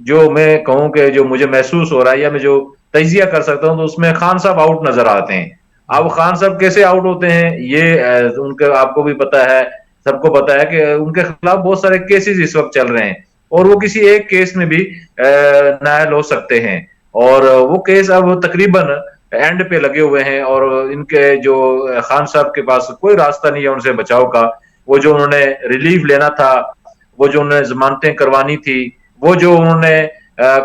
جو میں کہوں کہ جو مجھے محسوس ہو رہا ہے یا میں جو تجزیہ کر سکتا ہوں تو اس میں خان صاحب آؤٹ نظر آتے ہیں. اب خان صاحب کیسے آؤٹ ہوتے ہیں یہ ان کے آپ کو بھی پتا ہے, سب کو پتا ہے کہ ان کے خلاف بہت سارے کیسز اس وقت چل رہے ہیں اور وہ کسی ایک کیس میں بھی نائل ہو سکتے ہیں, اور وہ کیس اب تقریباً اینڈ پہ لگے ہوئے ہیں اور ان کے جو خان صاحب کے پاس کوئی راستہ نہیں ہے ان سے بچاؤ کا. وہ جو انہوں نے ریلیف لینا تھا, وہ جو انہوں نے ضمانتیں کروانی تھی, وہ جو انہوں نے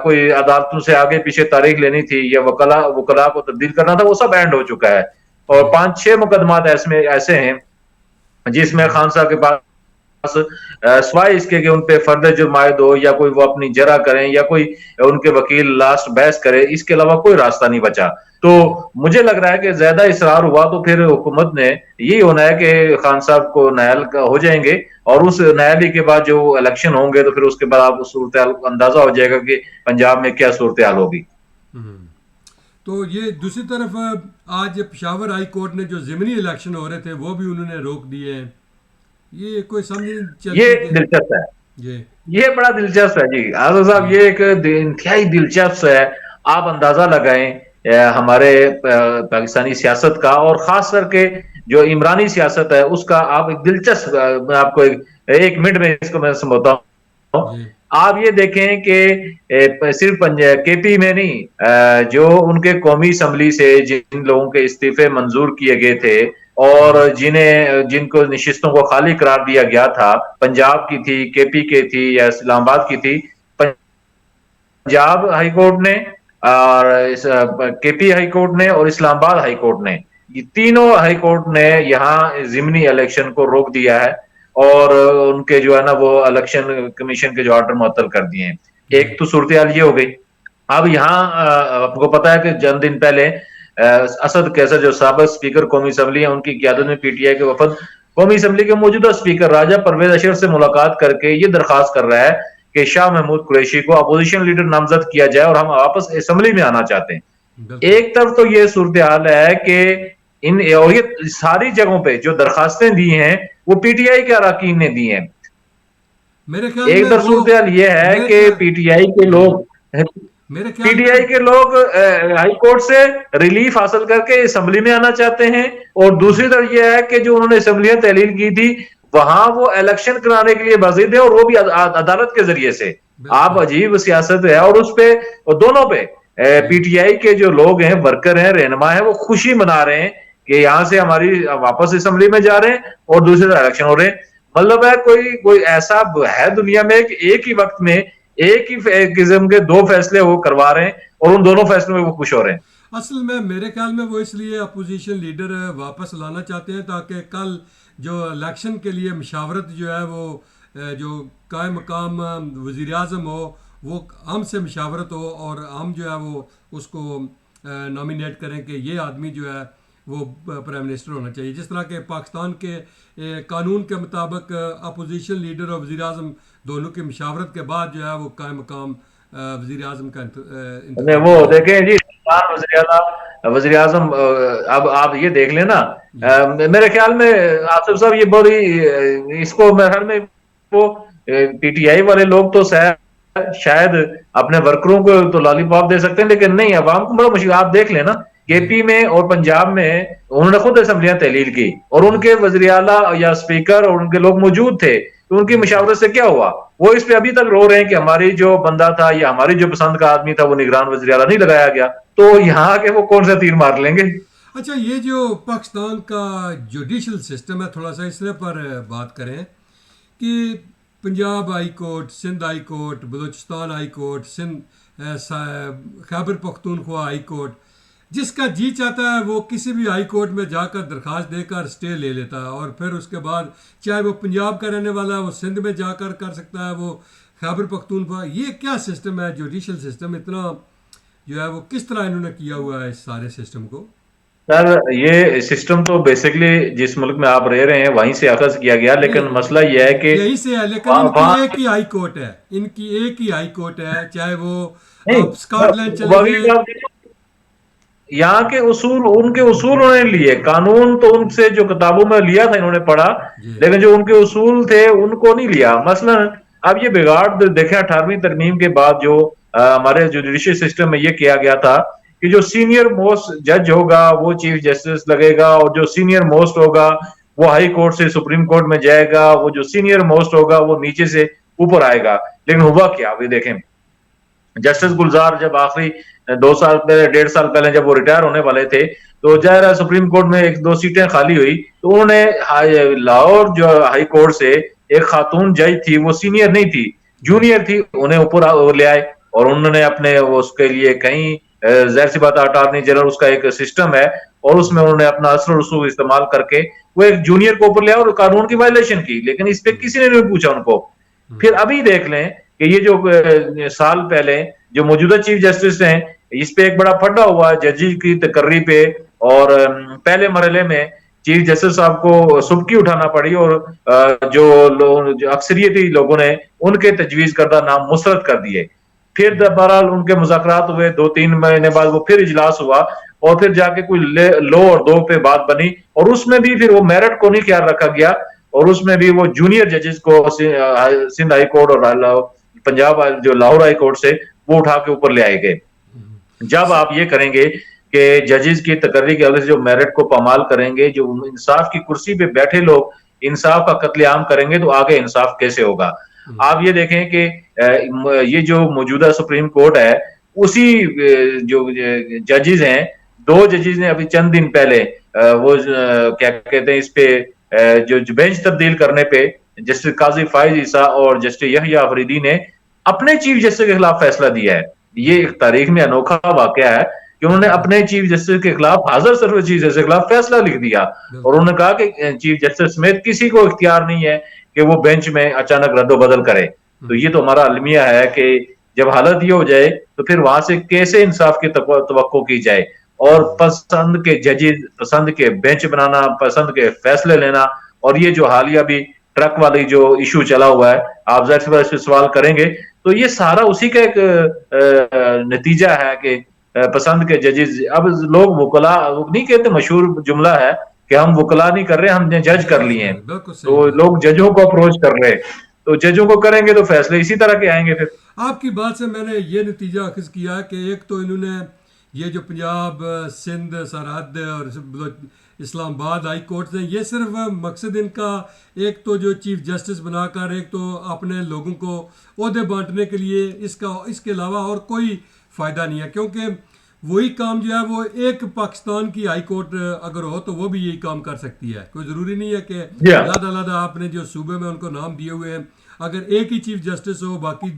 کوئی عدالتوں سے آگے پیچھے تاریخ لینی تھی یا وکلا کو تبدیل کرنا تھا, وہ سب اینڈ ہو چکا ہے. اور 5-6 مقدمات ایسے ہیں جس میں خان صاحب کے پاس سوائے اس کے کہ ان پہ فرد جرم عائد ہو یا کوئی وہ اپنی جرح کریں یا کوئی ان کے وکیل لاسٹ بحث کرے, اس کے علاوہ کوئی راستہ نہیں بچا. تو مجھے لگ رہا ہے کہ زیادہ اصرار ہوا تو پھر حکومت نے یہی ہونا ہے کہ خان صاحب کو نائل ہو جائیں گے اور اس نائلی کے بعد جو الیکشن ہوں گے تو پھر اس کے بعد آپ صورتحال اندازہ ہو جائے گا کہ پنجاب میں کیا صورتحال ہوگی. تو یہ دوسری طرف آج پشاور ہائی کورٹ نے جو ضمنی الیکشن ہو رہے تھے وہ بھی انہوں نے روک دیے ہیں. یہ کوئی سمجھ یہ دلچسپ ہے, یہ بڑا دلچسپ ہے جی آزاد صاحب, یہ ایک انتہائی دلچسپ ہے. آپ اندازہ لگائیں ہمارے پاکستانی سیاست کا اور خاص کر کے جو عمرانی سیاست ہے اس کا. آپ ایک دلچسپ, میں آپ کو 1 منٹ میں اس کو میں سمجھتا ہوں. آپ یہ دیکھیں کہ صرف کے پی میں نہیں, جو ان کے قومی اسمبلی سے جن لوگوں کے استعفے منظور کیے گئے تھے اور جن کو نشستوں کو خالی قرار دیا گیا تھا, پنجاب کی تھی, کے پی کے تھی یا اسلام آباد کی تھی, پنجاب ہائی کورٹ نے اور کے پی ہائی کورٹ نے اور اسلام آباد ہائی کورٹ نے, یہ تینوں ہائی کورٹ نے یہاں ضمنی الیکشن کو روک دیا ہے اور ان کے جو ہے نا وہ الیکشن کمیشن کے جو آرڈر معطل کر دیے ہیں. ایک تو صورتحال یہ ہو گئی. اب یہاں آپ کو پتا ہے کہ چند دن پہلے اسد کیسر جو سابق اسپیکر قومی اسمبلی ہیں, ان کی قیادت میں پی ٹی آئی کے وفد قومی اسمبلی کے موجودہ اسپیکر راجہ پرویز اشرف سے ملاقات کر کے یہ درخواست کر رہا ہے کہ شاہ محمود قریشی کو اپوزیشن لیڈر نامزد کیا جائے اور ہم واپس اسمبلی میں آنا چاہتے ہیں. ایک طرف تو یہ صورتحال ہے کہ ان ساری جگہوں پہ جو درخواستیں دی ہیں وہ پی ٹی آئی کے اراکین نے دی ہیں. ایک طرف صورتحال یہ ہے کہ پی ٹی آئی کے لوگ ہائی کورٹ سے ریلیف حاصل کر کے اسمبلی میں آنا چاہتے ہیں, اور دوسری طرف یہ ہے کہ جو انہوں نے اسمبلیاں تحلیل کی تھی وہاں وہ الیکشن کرانے کے لیے باضد ہیں اور وہ بھی عدالت کے ذریعے سے. آپ عجیب سیاست ہے, اور اس پہ دونوں پہ پی ٹی آئی کے جو لوگ ہیں, ورکر ہیں, رہنما ہیں, وہ خوشی منا رہے ہیں کہ یہاں سے ہماری واپس اسمبلی میں جا رہے ہیں اور دوسری طرف الیکشن ہو رہے ہیں. مطلب ہے کوئی ایسا ہے دنیا میں کہ ایک ہی وقت میں ایک ہی قسم کے 2 فیصلے وہ کروا رہے ہیں اور ان دونوں فیصلوں میں وہ خوش ہو رہے ہیں. اصل میں میرے خیال میں وہ اس لیے اپوزیشن لیڈر واپس لانا چاہتے ہیں تاکہ کل جو الیکشن کے لیے مشاورت جو ہے وہ جو قائم مقام وزیر اعظم ہو وہ ہم سے مشاورت ہو اور ہم جو ہے وہ اس کو نامینیٹ کریں کہ یہ آدمی جو ہے وہ پرائم منسٹر ہونا چاہیے. جس طرح کہ پاکستان کے قانون کے مطابق اپوزیشن لیڈر اور وزیر اعظم دونوں کی مشاورت کے بعد جو ہے وہ قائم مقام وزیر اعظم کا وہ دیکھیں جی وزیر اعظم. اب آپ یہ دیکھ لیں نا, میرے خیال میں آصف صاحب یہ بڑی اس کو میرے خیال میں وہ پی ٹی آئی والے لوگ تو شاید اپنے ورکروں کو تو لالی پاپ دے سکتے ہیں لیکن نہیں عوام کو بڑا مشکل. آپ دیکھ لیں نا کے پی میں اور پنجاب میں انہوں نے خود اسمبلیاں تحلیل کی اور ان کے وزیر اعلیٰ یا اسپیکر اور ان کے لوگ موجود تھے, تو ان کی مشاورت سے کیا ہوا؟ وہ اس پہ ابھی تک رو رہے ہیں کہ ہماری جو بندہ تھا یا ہماری جو پسند کا آدمی تھا وہ نگران وزیر اعلیٰ نہیں لگایا گیا. تو یہاں آ کے وہ کون سا تیر مار لیں گے؟ اچھا, یہ جو پاکستان کا جوڈیشل سسٹم ہے, تھوڑا سا اس پر بات کریں کہ Punjab high court, Sindh high court, Balochistan high court, Khyber Pakhtunkhwa high court, جس کا جی چاہتا ہے وہ کسی بھی ہائی کورٹ میں جا کر درخواست دے کر اسٹے لے لیتا ہے, اور پھر اس کے بعد چاہے وہ پنجاب کا رہنے والا ہے وہ سندھ میں جا کر سکتا ہے, وہ خیبر پختونخوا. یہ کیا سسٹم ہے جوڈیشل سسٹم, اتنا جو ہے وہ کس طرح انہوں نے کیا ہوا ہے اس سارے سسٹم کو؟ سر یہ سسٹم تو بیسکلی جس ملک میں آپ رہ رہے ہیں وہیں سے اخذ کیا گیا, لیکن مسئلہ یہ ہے کہ یہی سے ہے, لیکن ان کی ایک ہی ہائی کورٹ ہے, ان کی ایک ہی ہائی کورٹ ہے, چاہے وہ اسکاٹ لینڈ چلے گئے. یہاں کے اصول ان کے اصول انہوں نے لیے, قانون تو ان سے جو کتابوں میں لیا تھا انہوں نے پڑھا, لیکن جو ان کے اصول تھے ان کو نہیں لیا. مثلا اب یہ بگاڑ دیکھیں 18ویں ترمیم کے بعد جو ہمارے جوڈیشل سسٹم میں یہ کیا گیا تھا کہ جو سینئر موسٹ جج ہوگا وہ چیف جسٹس لگے گا، اور جو سینئر موسٹ ہوگا وہ ہائی کورٹ سے سپریم کورٹ میں جائے گا، وہ جو سینئر موسٹ ہوگا وہ نیچے سے اوپر آئے گا. لیکن ہوا کیا ابھی دیکھیں، جسٹس گلزار جب آخری 2 سال پہلے 1.5 سال پہلے جب وہ ریٹائر ہونے والے تھے تو ظاہر ہے سپریم کورٹ میں 1-2 سیٹیں خالی ہوئی تو انہوں نے لاہور جو ہائی کورٹ سے ایک خاتون جج تھی، وہ سینئر نہیں تھی، جونیئر تھی، انہیں اوپر لے آئے اور انہوں نے اپنے اس کے لیے کہیں ظاہر سی بات اٹارنی جنرل اس کا ایک سسٹم ہے اور اس میں انہوں نے اپنا اثر و رسوخ استعمال کر کے وہ ایک جونیئر کو اوپر لے آیا اور قانون کی وائلیشن کی، لیکن اس پہ کسی نے نہیں پوچھا ان کو. پھر ابھی دیکھ لیں کہ یہ جو سال پہلے جو موجودہ چیف جسٹس ہیں اس پہ ایک بڑا پھڈا ہوا ہے ججی کی تقرری پہ، اور پہلے مرحلے میں چیف جسٹس صاحب کو سبکی اٹھانا پڑی اور جو اکثریتی لوگوں نے ان کے تجویز کردہ نام مسرد کر دیے. پھر بہرحال ان کے مذاکرات ہوئے، 2-3 مہینے بعد وہ پھر اجلاس ہوا اور پھر جا کے کوئی لو اور دو پہ بات بنی، اور اس میں بھی پھر وہ میرٹ کو نہیں خیال رکھا گیا اور اس میں بھی وہ جونیئر ججز کو سندھ ہائی کورٹ اور پنجاب جو لاہور ہائی کورٹ سے وہ اٹھا کے اوپر لے آئے گئے. جب آپ یہ کریں گے کہ ججز کی تقرری کے حوالے سے جو میرٹ کو پامال کریں گے، جو انصاف کی کرسی پہ بیٹھے لوگ انصاف کا قتل عام کریں گے تو آگے انصاف کیسے ہوگا؟ آپ یہ دیکھیں کہ یہ جو موجودہ سپریم کورٹ ہے اسی جو ججز ہیں، 2 ججز نے ابھی چند دن پہلے وہ کیا کہتے ہیں اس پہ جو بینچ تبدیل کرنے پہ جسٹس قاضی فائز عیسیٰ اور جسٹس یحییٰ آفریدی نے اپنے چیف جسٹس کے خلاف فیصلہ دیا ہے. یہ ایک تاریخ میں انوکھا واقعہ ہے کہ انہوں نے اپنے چیف جسٹس کے خلاف، حاضر سروس چیف جسٹس کے خلاف فیصلہ لکھ دیا اور انہوں نے کہا کہ چیف جسٹس سمیت کسی کو اختیار نہیں ہے کہ وہ بینچ میں اچانک رد و بدل کرے. تو یہ تو ہمارا المیہ ہے کہ جب حالت یہ ہو جائے تو پھر وہاں سے کیسے انصاف کی توقع کی جائے، اور پسند کے ججز، پسند کے بینچ بنانا، پسند کے فیصلے لینا. اور یہ جو حالیہ بھی ٹرک والی جو ایشو چلا ہوا ہے، آپ ظاہر سی بات اس پہ سوال کریں گے تو یہ سارا اسی کا ایک نتیجہ ہے کہ پسند کے ججز. اب لوگ وکلا نہیں کہتے، مشہور جملہ ہے کہ ہم وکلا نہیں کر رہے، ہم نے جج کر لیے ہیں، تو لوگ ججوں کو اپروچ کر رہے، تو ججوں کو کریں گے تو فیصلے اسی طرح کے آئیں گے. پھر آپ کی بات سے میں نے یہ نتیجہ اخذ کیا کہ ایک تو انہوں نے یہ جو پنجاب، سندھ سرحد اور اسلام آباد ہائی کورٹ ہیں، یہ صرف مقصد ان کا ایک تو جو چیف جسٹس بنا کر ایک تو اپنے لوگوں کو عہدے بانٹنے کے لیے، اس کے علاوہ اور کوئی فائدہ نہیں ہے. کیونکہ وہی کام جو ہے وہ ایک پاکستان کی ہائی کورٹ اگر ہو تو وہ بھی یہی کام کر سکتی ہے. کوئی ضروری نہیں ہے کہ علیحدہ علیحدہ آپ نے جو صوبے میں ان کو نام دیے ہوئے ہیں، اگر ایک ہی چیف جسٹس ہو، باقی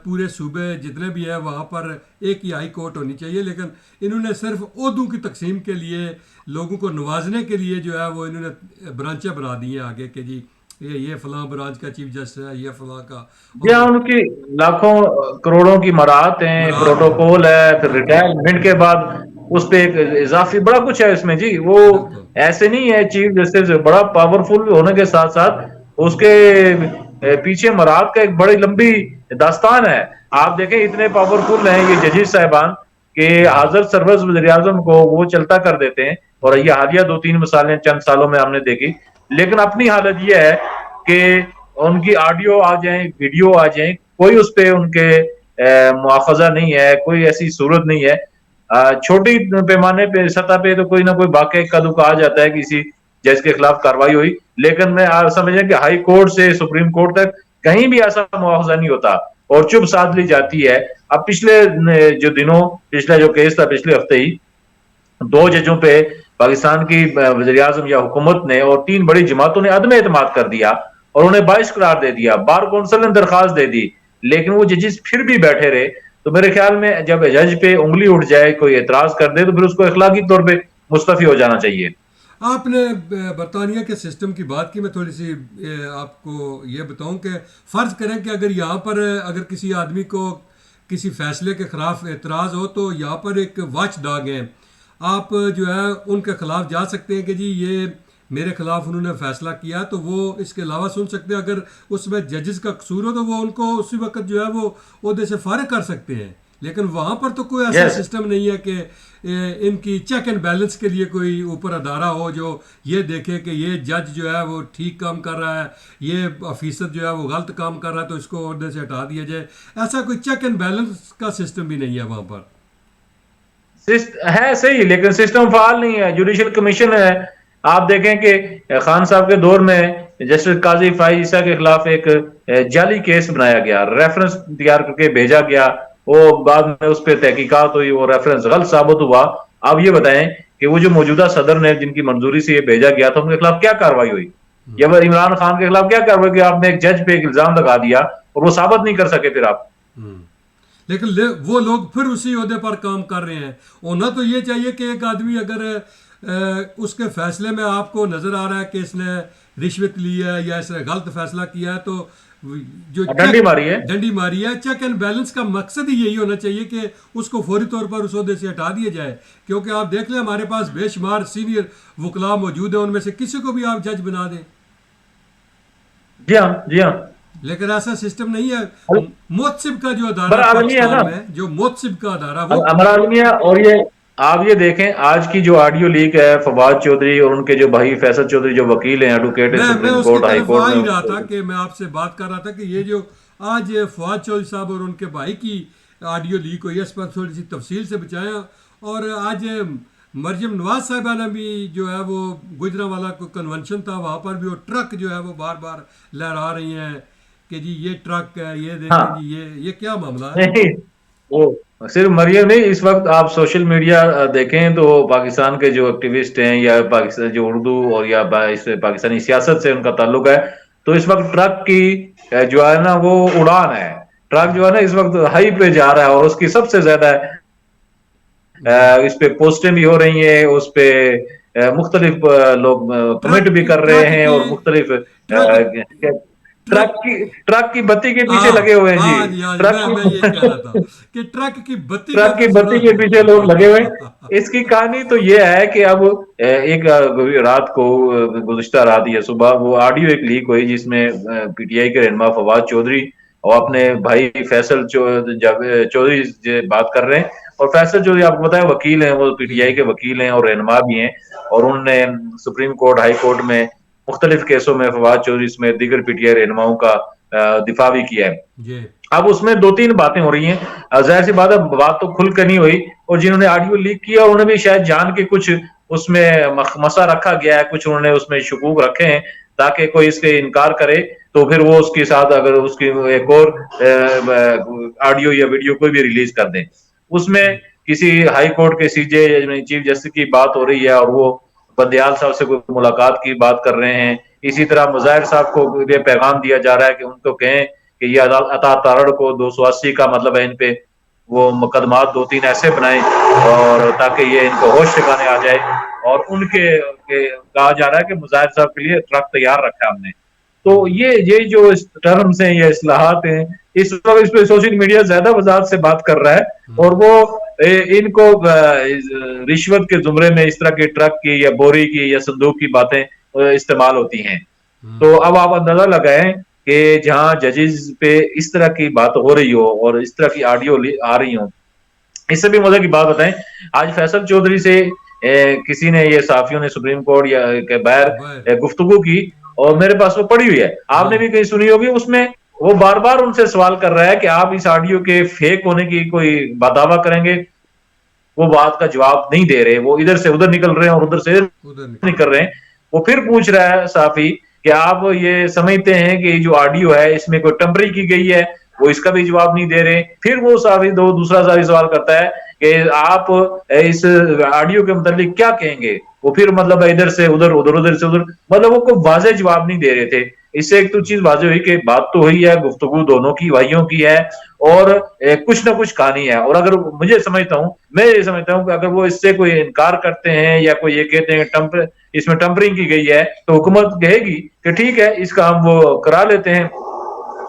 پورے صوبے جتنے بھی ہیں وہاں پر ایک ہی ہائی کورٹ ہونی چاہیے. لیکن انہوں نے صرف عہدوں کی تقسیم کے لیے، لوگوں کو نوازنے کے لیے جو ہے وہ انہوں نے برانچیں بنا دی ہیں آگے کہ جی یہ فلاں برانچ کا چیف جسٹس ہے، یہ فلاں کا. یا ان کی لاکھوں کروڑوں کی مراعات ہیں، پروٹوکول ہے، پھر ریٹائرمنٹ کے بعد اس پہ ایک اضافی بڑا کچھ ہے اس میں جی. وہ ایسے نہیں ہے چیف جسٹس بڑا پاورفل ہونے کے ساتھ ساتھ اس کے پیچھے مراعات کا ایک بڑی لمبی داستان ہے. آپ دیکھیں اتنے پاورفل ہیں یہ ججز صاحبان کہ حاضر سروس وزیر اعظم کو وہ چلتا کر دیتے ہیں، اور یہ حالیہ 2-3 مثالیں چند سالوں میں ہم نے دیکھی. لیکن اپنی حالت یہ ہے کہ ان کی آڈیو آ جائیں، ویڈیو آ جائیں، کوئی اس پہ ان کے مواخذہ نہیں ہے، کوئی ایسی صورت نہیں ہے. چھوٹی پیمانے پہ سطح پہ تو کوئی نہ کوئی واقعہ کدو کا آ جاتا ہے کسی جج کے خلاف کاروائی ہوئی، لیکن میں سمجھیں کہ ہائی کورٹ سے سپریم کورٹ تک کہیں بھی ایسا مواخذہ نہیں ہوتا اور چپ سادھ لی جاتی ہے. اب پچھلے جو دنوں، پچھلا جو کیس تھا پچھلے ہفتے ہی 2 ججوں پہ پاکستان کی وزیر اعظم یا حکومت نے اور 3 بڑی جماعتوں نے عدم اعتماد کر دیا اور انہیں باعث قرار دے دیا. بار کونسل نے درخواست دے دی لیکن وہ ججز پھر بھی بیٹھے رہے. تو میرے خیال میں جب جج پہ انگلی اٹھ جائے، کوئی اعتراض کر دے، تو پھر اس کو اخلاقی طور پہ مستعفی ہو جانا چاہیے. آپ نے برطانیہ کے سسٹم کی بات کی، میں تھوڑی سی آپ کو یہ بتاؤں کہ فرض کریں کہ اگر یہاں پر اگر کسی آدمی کو کسی فیصلے کے خلاف اعتراض ہو تو یہاں پر ایک واچ ڈاگ ہیں، آپ جو ہے ان کے خلاف جا سکتے ہیں کہ جی یہ میرے خلاف انہوں نے فیصلہ کیا، تو وہ اس کے علاوہ سن سکتے ہیں. اگر اس میں ججز کا قصور ہو تو وہ ان کو اسی وقت جو ہے وہ عہدے سے فارغ کر سکتے ہیں. لیکن وہاں پر تو کوئی ایسا سسٹم نہیں ہے کہ ان کی چیک اینڈ بیلنس کے لیے کوئی اوپر ادارہ ہو جو یہ دیکھے کہ یہ جج جو ہے وہ ٹھیک کام کر رہا ہے, یہ آفیسر جو ہے وہ غلط کام کر رہا ہے تو اس کو عہدے سے ہٹا دیا جائے. ایسا کوئی چیک اینڈ بیلنس کا سسٹم بھی نہیں ہے وہاں پر. ہے صحیح, لیکن سسٹم فعال نہیں ہے. جوڈیشل کمیشن ہے, آپ دیکھیں کہ خان صاحب کے دور میں جسٹس قاضی فائز عیسیٰ کے خلاف ایک جعلی کیس بنایا گیا, ریفرنس تیار کر کے بھیجا گیا, وہ بعد میں اس پہ تحقیقات ہوئی, وہ ریفرنس غلط ثابت ہوا. آپ یہ بتائیں کہ وہ جو موجودہ صدر نے جن کی منظوری سے یہ بھیجا گیا تھا ان کے خلاف کیا کارروائی ہوئی, یا عمران خان کے خلاف کیا کارروائی کی؟ آپ نے ایک جج پہ ایک الزام لگا دیا اور وہ ثابت نہیں کر سکے پھر آپ. لیکن وہ لوگ پھر اسی عہدے پر کام کر رہے ہیں. ہونا تو یہ چاہیے کہ ایک آدمی اگر اس کے فیصلے میں آپ کو نظر آ رہا ہے کہ اس نے رشوت لی ہے یا اس نے غلط فیصلہ کیا ہے تو جو ڈنڈی ماری ہے, چیک اینڈ بیلنس کا مقصد ہی یہی ہونا چاہیے کہ اس کو فوری طور پر اس عہدے سے ہٹا دیا جائے. کیونکہ آپ دیکھ لیں ہمارے پاس بے شمار سینئر وکلاء موجود ہیں, ان میں سے کسی کو بھی آپ جج بنا دیں. جی ہاں, جی ہاں, لیکن ایسا سسٹم نہیں ہے. محتسب کا جو ادارہ پاکستان میں, جو محتسب کا ادارہ وہ امر عالمیہ. اور یہ آپ یہ دیکھیں آج کی جو آڈیو لیک ہے فواد چودھری اور ان کے جو بھائی فیصل چودھری جو وکیل ہیں advocate supreme court high court میں, رہا تھا کہ میں آپ سے بات کر رہا تھا کہ یہ جو آج فواد چودھری صاحب اور ان کے بھائی کی آڈیو لیک ہوئی ہے, اس پر تھوڑی سی تفصیل سے بچائیں. اور آج مریم نواز صاحبہ نے بھی جو ہے وہ گجرانوالہ کو کنونشن تھا, وہاں پر بھی وہ ٹرک جو ہے وہ بار بار لہرا رہی ہیں کہ جی یہ ٹرک ہے, یہ دیکھیں جی یہ کیا معاملہ ہے. صرف مریم نہیں, اس وقت آپ سوشل میڈیا دیکھیں تو پاکستان کے جو ایکٹیوسٹ ہیں یا پاکستان جو اردو اور یا پاکستانی سیاست سے ان کا تعلق ہے, تو اس وقت ٹرک کی جو ہے نا وہ اڑان ہے. ٹرک جو ہے نا اس وقت ہائی پہ جا رہا ہے اور اس کی سب سے زیادہ اس پہ پوسٹیں بھی ہو رہی ہیں, اس پہ مختلف لوگ کمنٹ بھی کر رہے ہیں اور مختلف ٹرک کی بتی کے پیچھے لگے ہوئے ہیں. جی, میں یہ کہہ رہا تھا کہ ٹرک کی بتی کے پیچھے لوگ لگے ہوئے ہیں. اس کی کہانی تو یہ ہے کہ اب ایک رات کو گزشتہ رات یا صبح وہ آڈیو ایک لیک ہوئی جس میں پی ٹی آئی کے رہنما فواد چودھری اور اپنے بھائی فیصل چودھری بات کر رہے ہیں. اور فیصل چودھری آپ کو پتا ہے وکیل ہیں, وہ پی ٹی آئی کے وکیل ہیں اور رہنما بھی ہیں, اور انہوں نے سپریم کورٹ ہائی کورٹ میں مختلف کیسوں میں فواد چودھری سمیت دیگر پی ٹی آئی رہنماؤں کا دفاع بھی کیا ہے. اب اس میں 2-3 باتیں ہو رہی ہیں, ظاہر سی بات ہے بات تو کھل کر نہیں ہوئی, اور جنہوں نے آڈیو لیک کیا انہوں نے بھی شاید جان کے کچھ اس میں مسا رکھا گیا ہے, کچھ انہوں نے اس میں شکوک رکھے ہیں تاکہ کوئی اس کے انکار کرے تو پھر وہ اس کے ساتھ اگر اس کی ایک اور آڈیو یا ویڈیو کوئی بھی ریلیز کر دیں. اس میں کسی ہائی کورٹ کے سی جے چیف جسٹس کی بات ہو رہی ہے اور وہ بندیال صاحب سے کوئی ملاقات کی بات کر رہے ہیں. اسی طرح مظاہر صاحب کو یہ پیغام دیا جا رہا ہے کہ ان کو کہیں کہ یہ عطا تارڑ کو 280 کا مطلب ہے ان پہ وہ مقدمات 2-3 ایسے بنائیں اور تاکہ یہ ان کو ہوش ٹھکانے آ جائے. اور ان کے کہا جا رہا ہے کہ مظاہر صاحب کے لیے ٹرک تیار رکھا ہم نے. تو یہ جو ٹرمز ہیں یا اصلاحات ہیں اس وقت اس پہ سوشل میڈیا زیادہ وضاحت سے بات کر رہا ہے, اور وہ ان کو رشوت کے زمرے میں اس طرح کے ٹرک کی یا بوری کی یا صندوق کی باتیں استعمال ہوتی ہیں. تو اب آپ اندازہ لگائیں کہ جہاں ججز پہ اس طرح کی بات ہو رہی ہو اور اس طرح کی آڈیو آ رہی ہوں. اس سے بھی مزے کی بات بتائیں, آج فیصل چودھری سے کسی نے یہ صحافیوں نے سپریم کورٹ یا کے باہر گفتگو کی اور میرے پاس وہ پڑی ہوئی ہے, آپ نے بھی کہیں سنی ہوگی. اس میں وہ بار بار ان سے سوال کر رہا ہے کہ آپ اس آڈیو کے فیک ہونے کی کوئی دعویٰ کریں گے. وہ بات کا جواب نہیں دے رہے, وہ ادھر سے ادھر نکل رہے ہیں اور ادھر سے ادھر نکل رہے ہیں. وہ پھر پوچھ رہا ہے صحافی کہ آپ یہ سمجھتے ہیں کہ جو آڈیو ہے اس میں کوئی ٹمپری کی گئی ہے, وہ اس کا بھی جواب نہیں دے رہے. پھر وہ صحافی دوسرا صحافی سوال کرتا ہے کہ آپ اس آڈیو کے متعلق کیا کہیں گے. وہ پھر مطلب ادھر سے ادھر ادھر سے ادھر, مطلب وہ کوئی واضح جواب نہیں دے رہے تھے. اس سے ایک تو چیز واضح ہوئی کہ بات تو ہوئی ہے, گفتگو دونوں کی بھائیوں کی ہے اور کچھ نہ کچھ کہانی ہے. اور اگر میں یہ سمجھتا ہوں کہ اگر وہ اس سے کوئی انکار کرتے ہیں یا کوئی یہ کہتے ہیں کہ اس میں ٹمپرنگ کی گئی ہے تو حکومت کہے گی کہ ٹھیک ہے اس کا ہم وہ کرا لیتے ہیں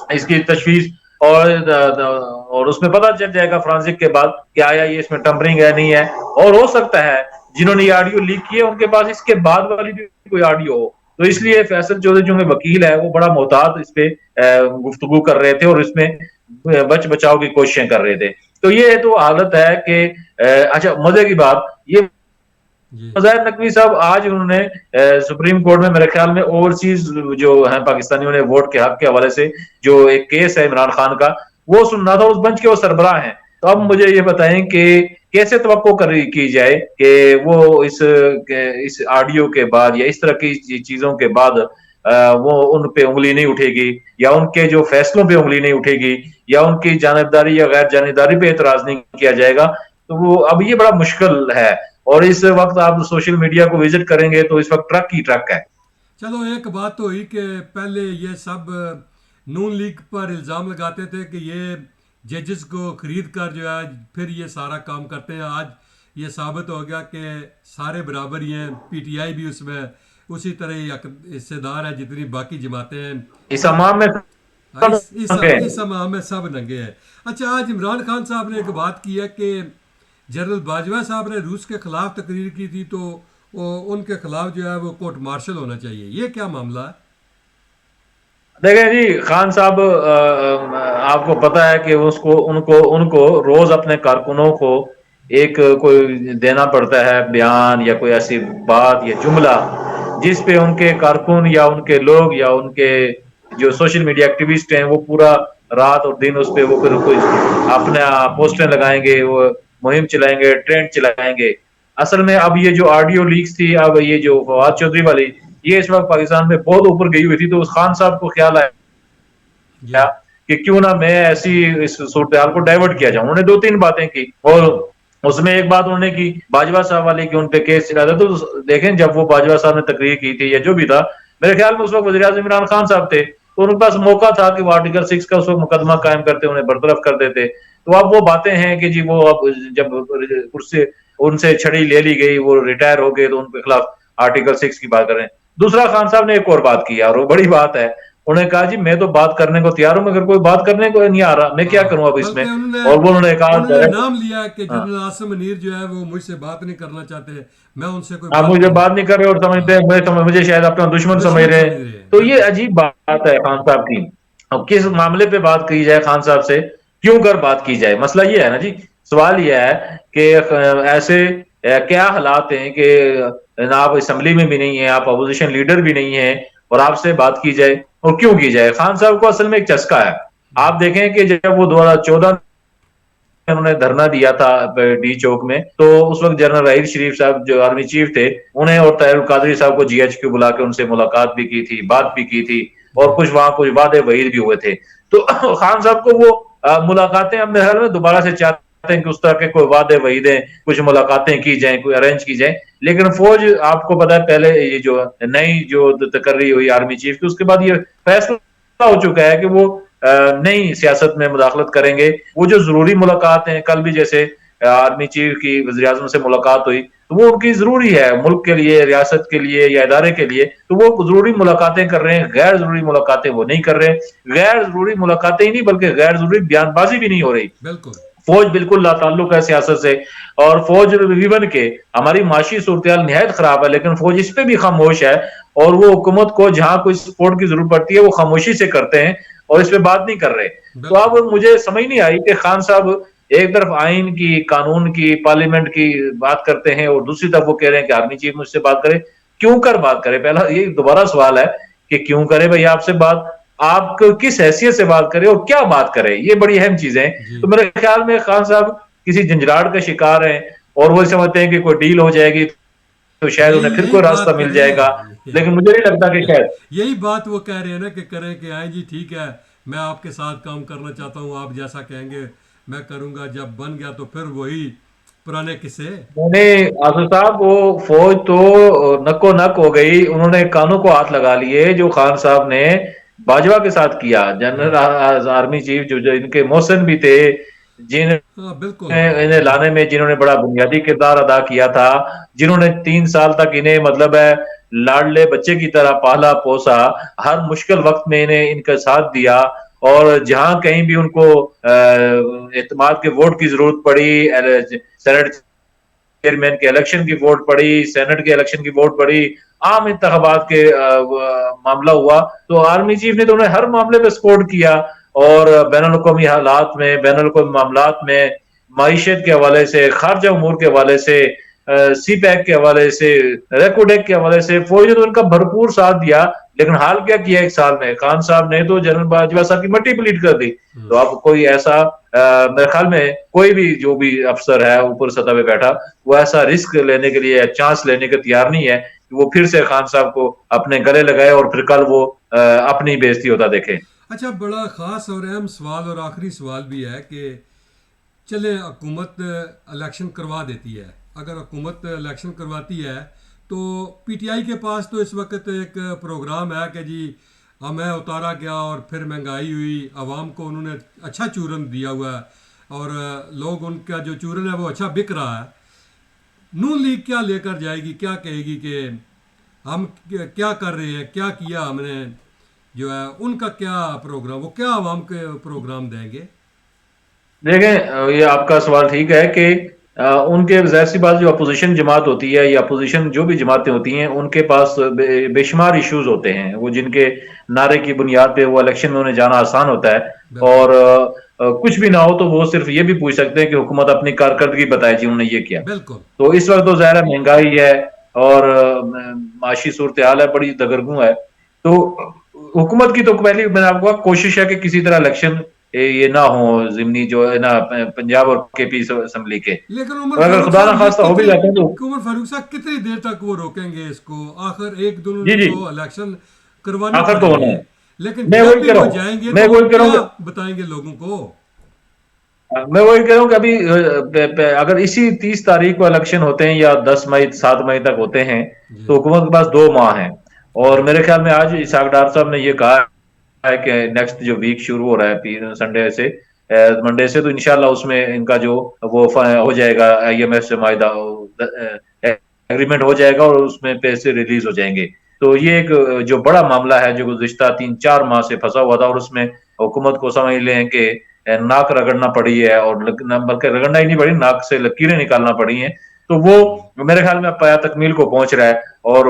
اس کی تشخیص, اور اس میں پتہ چل جائے گا فرانسک کے بعد کہ آیا یہ اس میں ٹمپرنگ ہے نہیں ہے. اور ہو سکتا ہے جنہوں نے یہ آڈیو لیک کی ہے ان کے پاس اس کے بعد والی بھی کوئی آڈیو ہو. تو اس لیے فیصل چودھری جو وکیل ہے وہ بڑا محتاط اس پہ گفتگو کر رہے تھے اور اس میں بچاؤ کی کوششیں کر رہے تھے. تو یہ تو حالت ہے کہ اچھا مزے کی بات یہ جی زاہد نقوی صاحب آج انہوں نے سپریم کورٹ میں میرے خیال میں اوورسیز جو ہیں پاکستانیوں نے ووٹ کے حق کے حوالے سے جو ایک کیس ہے عمران خان کا وہ سننا تھا، اس بنچ کے وہ سربراہ ہیں. تو اب مجھے یہ بتائیں کہ کیسے توقع کی جائے کہ وہ اس آڈیو کے بعد یا اس طرح کی چیزوں کے بعد وہ ان پہ انگلی نہیں اٹھے گی یا ان کے جو فیصلوں پہ انگلی نہیں اٹھے گی یا ان کی جانبداری یا غیر جانبداری پہ اعتراض نہیں کیا جائے گا. تو وہ اب یہ بڑا مشکل ہے. اور اس وقت آپ سوشل میڈیا کو وزٹ کریں گے تو اس وقت ٹرک ہی ٹرک ہے. چلو ایک بات تو ہوئی کہ پہلے یہ سب نون لیگ پر الزام لگاتے تھے کہ یہ ججز کو خرید کر جو ہے پھر یہ سارا کام کرتے ہیں. آج یہ ثابت ہو گیا کہ سارے برابر ہی ہیں، پی ٹی آئی بھی اس میں اسی طرح حصے دار ہے جتنی باقی جماعتیں ہیں. اس امام میں اس امام میں سب ننگے ہیں. اچھا آج عمران خان صاحب نے ایک بات کی ہے کہ جنرل باجوہ صاحب نے روس کے خلاف تقریر کی تھی تو ان کے خلاف جو ہے وہ کورٹ مارشل ہونا چاہیے. یہ کیا معاملہ ہے؟ دیکھیں جی خان صاحب آپ کو پتا ہے کہ ان کو روز اپنے کارکنوں کو ایک کوئی دینا پڑتا ہے بیان یا کوئی ایسی بات یا جملہ جس پہ ان کے کارکن یا ان کے لوگ یا ان کے جو سوشل میڈیا ایکٹیوسٹ ہیں وہ پورا رات اور دن اس پہ وہ پھر کوئی اپنا پوسٹیں لگائیں گے، وہ مہم چلائیں گے، ٹرینڈ چلائیں گے. اصل میں اب یہ جو آڈیو لیکس تھی، اب یہ جو فواد چودھری والی، یہ اس وقت پاکستان میں بہت اوپر گئی ہوئی تھی. تو اس خان صاحب کو خیال جی آیا کہ کیوں نہ میں ایسی اس صورتحال کو ڈائیورٹ کیا جاؤں. انہوں نے 2-3 باتیں کی اور اس میں ایک بات انہوں نے کی باجوہ صاحب والی کہ ان پہ کیس چلا تھا. تو دیکھیں جب وہ باجوہ صاحب نے تقریر کی تھی یا جو بھی تھا، میرے خیال میں اس وقت وزیر اعظم عمران خان صاحب تھے تو ان کے پاس موقع تھا کہ وہ آرٹیکل 6 کا اس وقت مقدمہ قائم کرتے، انہیں برطرف کر دیتے. تو اب وہ باتیں ہیں کہ جی وہ اب جب ان سے چھڑی لے لی گئی، وہ ریٹائر ہو گئے تو ان کے خلاف آرٹیکل 6 کی بات کر رہے ہیں. دوسرا خان صاحب نے ایک اور بات کی اور وہ بڑی بات ہے. انہوں نے کہا جی میں تو بات کرنے کو تیار ہوں مگر کوئی بات کرنے کو نہیں آ رہا، میں کیا کروں اب اس میں. بلکہ اور وہ انہوں نے کہا نے نام لیا کہ ہاں جنرل عاصم منیر جو ہے وہ مجھ سے بات نہیں کرنا چاہتے، میں ان سے کوئی آپ بات مجھے کروں. بات نہیں کر رہے اور سمجھتے ہیں مجھے شاید اپنا دشمن سمجھ رہے ہیں. رہے ہیں تو یہ بالکل. عجیب بات ہے خان صاحب کی. اب کس معاملے پہ بات کی جائے خان صاحب سے، کیوں کر بات کی جائے؟ مسئلہ یہ ہے نا جی، سوال یہ ہے کہ ایسے کیا حالات ہیں کہ آپ اسمبلی میں بھی نہیں ہیں، آپ اپوزیشن لیڈر بھی نہیں ہیں اور آپ سے بات کی جائے، اور کیوں کی جائے؟ خان صاحب کو اصل میں ایک چسکا ہے. آپ دیکھیں کہ جب وہ 2014 میں انہوں نے دھرنا دیا تھا ڈی چوک میں، تو اس وقت جنرل راحیل شریف صاحب جو آرمی چیف تھے، انہیں اور طاہر القادری صاحب کو جی ایچ کیو بلا کے ان سے ملاقات بھی کی تھی، بات بھی کی تھی اور کچھ وہاں کچھ وعدے وعید بھی ہوئے تھے. تو خان صاحب کو وہ ملاقاتیں اب میرے خیال میں دوبارہ سے چاہتے ہیں کہ اس طرح کے کوئی وعدے وعیدیں، کچھ ملاقاتیں کی جائیں، کوئی ارینج کی جائیں. لیکن فوج آپ کو پتا ہے پہلے یہ جو نئی جو تقرری ہوئی آرمی چیف کی، اس کے بعد یہ فیصلہ ہو چکا ہے کہ وہ نئی سیاست میں مداخلت کریں گے. وہ جو ضروری ملاقات ہیں، کل بھی جیسے آرمی چیف کی وزیر اعظم سے ملاقات ہوئی تو وہ ان کی ضروری ہے ملک کے لیے، ریاست کے لیے یا ادارے کے لیے، تو وہ ضروری ملاقاتیں کر رہے ہیں. غیر ضروری ملاقاتیں وہ نہیں کر رہے. غیر ضروری ملاقاتیں ہی نہیں بلکہ غیر ضروری بیان بازی بھی نہیں ہو رہی. بالکل فوج بالکل لا تعلق ہے سیاست سے، اور فوج ایون کے ہماری معاشی صورتحال نہایت خراب ہے لیکن فوج اس پہ بھی خاموش ہے، اور وہ حکومت کو جہاں کوئی سپورٹ کی ضرورت پڑتی ہے وہ خاموشی سے کرتے ہیں اور اس پہ بات نہیں کر رہے. تو اب مجھے سمجھ نہیں آئی کہ خان صاحب ایک طرف آئین کی، قانون کی، پارلیمنٹ کی بات کرتے ہیں اور دوسری طرف وہ کہہ رہے ہیں کہ آرمی چیف مجھ سے بات کرے. کیوں کر بات کرے؟ پہلا یہ دوبارہ سوال ہے کہ کیوں کرے بھائی آپ سے بات، آپ کو کس حیثیت سے بات کرے اور کیا بات کرے؟ یہ بڑی اہم چیزیں. تو میرے خیال میں خان صاحب کسی جنجلاٹ کا شکار ہیں اور وہ سمجھتے ہیں کہ کوئی ڈیل ہو جائے گی تو شاید انہیں پھر یہی کوئی راستہ بات کر مل رہے جائے گا، ہیں، لیکن مجھے نہیں لگتا کہ شاید یہی بات وہ کہہ رہے ہیں نا کہ کریں کہ آئیں جی ٹھیک ہے میں آپ کے ساتھ کام کرنا چاہتا ہوں، آپ جیسا کہیں گے میں کروں گا. جب بن گیا تو پھر وہی پرانے قصے. آصف صاحب وہ فوج تو نکو نک ہو گئی. انہوں نے کانوں کو ہاتھ لگا لیے جو خان صاحب نے باجوہ کے ساتھ کیا. جنرل آرمی چیف جو ان کے محسن بھی تھے، ہاں بالکل. انہیں لانے میں جنہوں نے بڑا بنیادی کردار ادا کیا تھا، جنہوں نے 3 سال تک انہیں مطلب ہے لاڈلے بچے کی طرح پالا پوسا، ہر مشکل وقت میں انہیں ان کا ساتھ دیا، اور جہاں کہیں بھی ان کو اعتماد کے ووٹ کی ضرورت پڑی، سینٹ چیئرمین کے الیکشن کی ووٹ پڑی، سینٹ کے الیکشن کی ووٹ پڑی، عام انتخابات کے معاملہ ہوا، تو آرمی چیف نے تو انہیں ہر معاملے پہ سپورٹ کیا. اور بین الاقوامی حالات میں، بین الاقوامی معاملات میں معیشت کے حوالے سے، خارجہ امور کے حوالے سے، سی پیک کے حوالے سے، ریکوڈیک کے حوالے سے فوج نے تو ان کا بھرپور ساتھ دیا. لیکن حال کیا کیا ایک سال میں؟ خان صاحب نے تو جنرل باجوہ صاحب کی مٹی پلیٹ کر دی. تو اب کوئی ایسا میرے خیال میں کوئی بھی جو بھی افسر ہے اوپر سطح پہ بیٹھا وہ ایسا رسک لینے کے لیے، چانس لینے کے تیار نہیں ہے کہ وہ پھر سے خان صاحب کو اپنے گلے لگائے اور پھر کل وہ اپنی بےزتی ہوتا دیکھے. اچھا، بڑا خاص اور اہم سوال اور آخری سوال بھی ہے کہ چلے حکومت الیکشن کروا دیتی ہے. اگر حکومت الیکشن کرواتی ہے تو پی ٹی آئی کے پاس تو اس وقت ایک پروگرام ہے کہ جی ہمیں اتارا گیا اور پھر مہنگائی ہوئی، عوام کو انہوں نے اچھا چورن دیا ہوا ہے اور لوگ ان کا جو چورن ہے وہ اچھا بک رہا ہے. نون لیگ کیا لے کر جائے گی، کیا کہے گی کہ ہم کیا کر رہے ہیں، کیا کیا ہم نے، جو ہے ان کا کیا پروگرام، وہ کیا عوام کے پروگرام دیں گے؟ دیکھیں یہ آپ کا سوال ٹھیک ہے کہ ان کے ظاہر سی بات جو اپوزیشن جماعت ہوتی ہے یا اپوزیشن جو بھی جماعتیں ہوتی ہیں ان کے پاس بے شمار ایشوز ہوتے ہیں، وہ جن کے نعرے کی بنیاد پہ وہ الیکشن میں انہیں جانا آسان ہوتا ہے. بالکل اور کچھ بھی نہ ہو تو وہ صرف یہ بھی پوچھ سکتے ہیں کہ حکومت اپنی کارکردگی بتائے جی انہوں نے یہ کیا. بالکل. تو اس وقت تو ظاہر ہے مہنگائی ہے اور معاشی صورتحال ہے، بڑی دگرگوں ہے. تو حکومت کی تو پہلی میں نے آپ کو کہا کوشش ہے کہ کسی طرح الیکشن یہ نہ ہو ضمنی جو ہے نا پنجاب اور کے پی اسمبلی کے. لیکن عمر اور اگر فاروق خدا صاحب یہ نخواستہ ہو بھی کتنی جاتے ہیں تو عمر فاروق صاحب کتنی دیر تک وہ روکیں گے اس کو؟ آخر ایک دن جی ان جی کو الیکشن کروانے آخر تو پڑیں ہونا گے، ہے. لیکن میں جب وہی بھی کہہ رہا وہ ہوں جائیں گے میں تو وہ وہی کہہ رہا کیا ہوں بتائیں گے لوگوں کو؟ کہ ابھی اگر اسی 30 تاریخ کو الیکشن ہوتے ہیں یا 10 مئی 7 مئی تک ہوتے ہیں جی تو حکومت کے پاس 2 ماہ ہیں. اور جی میرے خیال میں آج اسحاق ڈار صاحب نے یہ کہا ہے کہ نیکسٹ جو ویک شروع ہو رہا ہے سنڈے سے منڈے سے، تو انشاءاللہ اس میں ان کا جو وہ ہو جائے گا آئی ایم ایف سے معاہدہ ایگریمنٹ ہو جائے گا اور اس میں پیسے ریلیز ہو جائیں گے. تو یہ ایک جو بڑا معاملہ ہے جو گزشتہ 3-4 ماہ سے پھنسا ہوا تھا اور اس میں حکومت کو سمجھ لیں کہ ناک رگڑنا پڑی ہے اور بلکہ رگڑنا ہی نہیں پڑی، ناک سے لکیریں نکالنا پڑی ہیں. تو وہ میرے خیال میں پایا تکمیل کو پہنچ رہا ہے اور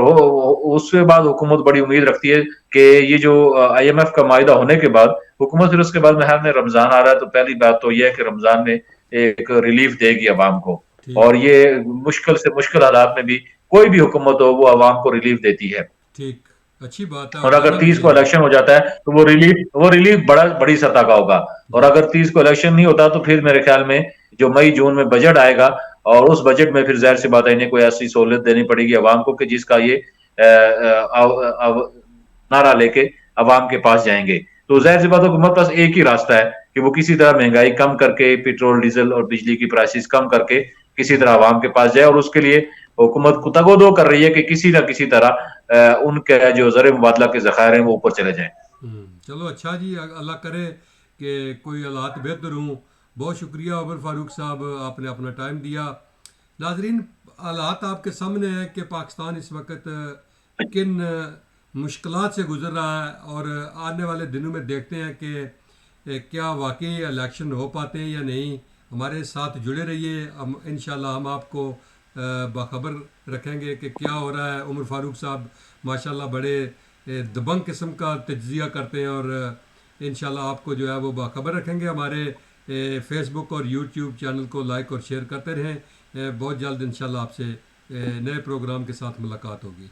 اس کے بعد حکومت بڑی امید رکھتی ہے کہ یہ جو آئی ایم ایف کا معاہدہ ہونے کے بعد حکومت پھر اس کے بعد میں رمضان آ رہا ہے تو پہلی بات تو یہ ہے کہ رمضان میں ایک ریلیف دے گی عوام کو. اور ٹھیک یہ مشکل سے مشکل حالات میں بھی کوئی بھی حکومت ہو وہ عوام کو ریلیف دیتی ہے. ٹھیک، اچھی بات ہے اور اور اگر جانا بھی 30 کو چاہیے. الیکشن ہو جاتا ہے تو وہ ریلیف بڑی سطح کا ہوگا. اور جی اگر 30 کو الیکشن نہیں ہوتا تو پھر میرے خیال میں جو مئی جون میں بجٹ آئے گا اور اس بجٹ میں پھر ظاہر سی بات ہے انہیں کوئی ایسی سہولت دینی پڑے گی عوام کو کہ جس کا یہ نعرہ لے کے عوام کے پاس جائیں گے. تو ظاہر سی بات ہے حکومت پاس ایک ہی راستہ ہے کہ وہ کسی طرح مہنگائی کم کر کے پیٹرول ڈیزل اور بجلی کی پرائسز کم کر کے کسی طرح عوام کے پاس جائے. اور اس کے لیے حکومت تگ و دو کر رہی ہے کہ کسی نہ کسی طرح ان کے جو زر مبادلہ کے ذخائر ہیں وہ اوپر چلے جائیں. چلو اچھا جی، اللہ کرے کہ کوئی حالات بہتر ہوں. بہت شکریہ عمر فاروق صاحب، آپ نے اپنا ٹائم دیا. ناظرین، حالات آپ کے سامنے ہیں کہ پاکستان اس وقت کن مشکلات سے گزر رہا ہے اور آنے والے دنوں میں دیکھتے ہیں کہ کیا واقعی الیکشن ہو پاتے ہیں یا نہیں. ہمارے ساتھ جڑے رہیے، انشاءاللہ ہم آپ کو باخبر رکھیں گے کہ کیا ہو رہا ہے. عمر فاروق صاحب ماشاءاللہ بڑے دبنگ قسم کا تجزیہ کرتے ہیں اور انشاءاللہ آپ کو جو ہے وہ باخبر رکھیں گے. ہمارے فیس بک اور یوٹیوب چینل کو لائک اور شیئر کرتے رہیں. بہت جلد انشاءاللہ آپ سے نئے پروگرام کے ساتھ ملاقات ہوگی.